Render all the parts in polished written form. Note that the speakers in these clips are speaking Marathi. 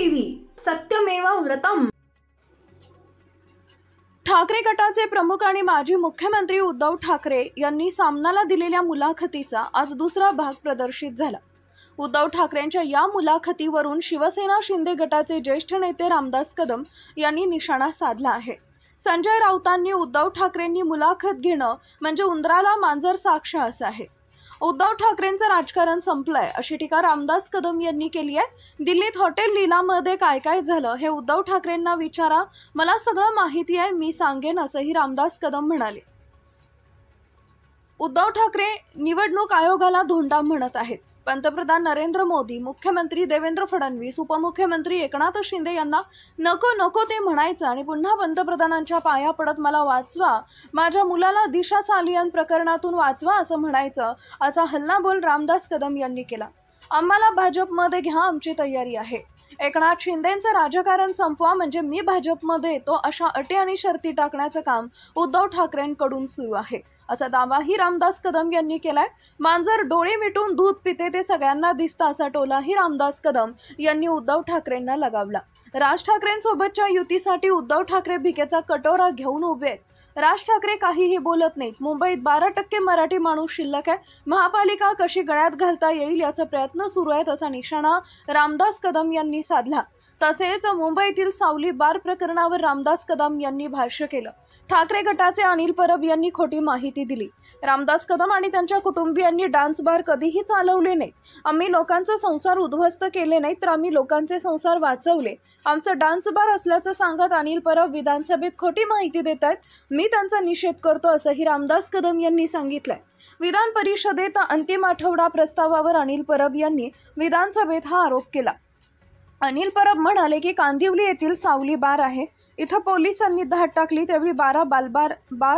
टीव्ही सत्यमेव व्रतम। ठाकरे गटाचे प्रमुख आणि माजी मुख्यमंत्री उद्धव ठाकरे यांनी सामनाला दिलेल्या मुलाखतीचा आज दुसरा भाग प्रदर्शित झाला। उद्धव ठाकरेंच्या या मुलाखतीवरून शिवसेना शिंदे गटाचे ज्येष्ठ नेते रामदास कदम यांनी निशाणा साधला आहे। संजय राऊतांनी उद्धव ठाकरेंनी मुलाखत घेणं म्हणजे उंदराला मांजर साक्ष असं आहे। उद्धव ठाकरेंचं राजकारण संपलंय अशी टीका रामदास कदम यांनी केली आहे। दिल्लीत हॉटेल लीलामध्ये काय काय झालं हे उद्धव ठाकरेंना विचारा, मला सगळं माहिती आहे, मी सांगेन असंही रामदास कदम म्हणाले। उद्धव ठाकरे निवडणूक आयोगाला धोंडा म्हणत आहेत। पंतप्रधान नरेंद्र मोदी, मुख्यमंत्री देवेंद्र फडणवीस, उपमुख्यमंत्री एकनाथ शिंदे यांना नको नको ते म्हणायचं आणि पुन्हा पंतप्रधानांच्या पाया पडत मला वाचवा, माझ्या मुलाला दिशा सालियन प्रकरणातून वाचवा असं म्हणायचं, असा हल्लाबोल रामदास कदम यांनी केला। आम्हाला भाजपमध्ये घ्या, आमची तयारी आहे। एकनाथ शिंदेंचं राजकारण संपवा म्हणजे मी भाजपमध्ये येतो अशा अटी आणि शर्ती टाकण्याचं काम उद्धव ठाकरेंकडून सुरू आहे असा दावाही रामदास कदम यांनी केलाय। मांजर डोळे मिटून दूध पिते ते सगळ्यांना दिसतं असा टोलाही रामदास कदम यांनी उद्धव ठाकरेंना लगावला। राज ठाकरेंसोबतच्या युतीसाठी उद्धव ठाकरे भिकेचा कटोरा घेऊन उभे आहेत। राज ठाकरे काहीही बोलत नाहीत। मुंबईत 12% मराठी माणूस शिल्लक आहे, महापालिका कशी गळ्यात घालता येईल याचा प्रयत्न सुरू आहेत असा निशाणा रामदास कदम यांनी साधला। तसेच मुंबईतील सावली बार प्रकरणावर रामदास कदम यांनी भाष्य केलं। ठाकरे गटाचे अनिल परब यांनी खोटी माहिती दिली। रामदास कदम आणि त्यांच्या कुटुंबियांनी डान्स बार कधीही चालवले नाहीत। आम्ही लोकांचे संसार उद्ध्वस्त केले नाहीत, तर आम्ही लोकांचे संसार वाचवले। आमचं डान्स बार असल्याचं सांगत अनिल परब विधानसभेत खोटी माहिती देत आहेत। मी त्यांचा निषेध करतो असंही रामदास कदम यांनी सांगितलंय। विधान परिषदेत अंतिम आठवडा प्रस्तावावर अनिल परब यांनी विधानसभेत हा आरोप केला। अनिल परब म्हणाले की कांदिवली येथील सावली बार आहे, इथं पोलिसांनी धाड टाकली त्यावेळी 12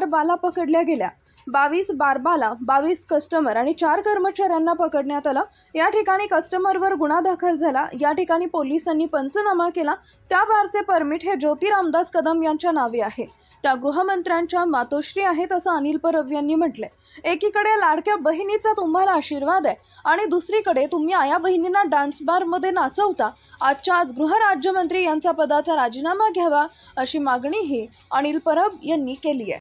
बाला पकडल्या गेल्या। 22 बारबाला, 22 कस्टमर आणि 4 कर्मचाऱ्यांना पकडण्यात आलं। या ठिकाणी कस्टमरवर गुन्हा दाखल झाला। या ठिकाणी पोलिसांनी पंचनामा केला। त्या बारचे परमिट हे ज्योती रामदास कदम यांच्या नावे आहे, त्या गृहमंत्र्यांच्या मातोश्री आहेत असं अनिल परब यांनी म्हटलंय। एकीकडे लाडक्या बहिणीचा तुम्हाला आशीर्वाद आहे आणि दुसरीकडे तुम्ही आया बहिणींना डान्स बार मध्ये नाचवता। आजच्या आज गृहराज्यमंत्री यांचा पदाचा राजीनामा घ्यावा अशी मागणीही अनिल परब यांनी केली आहे।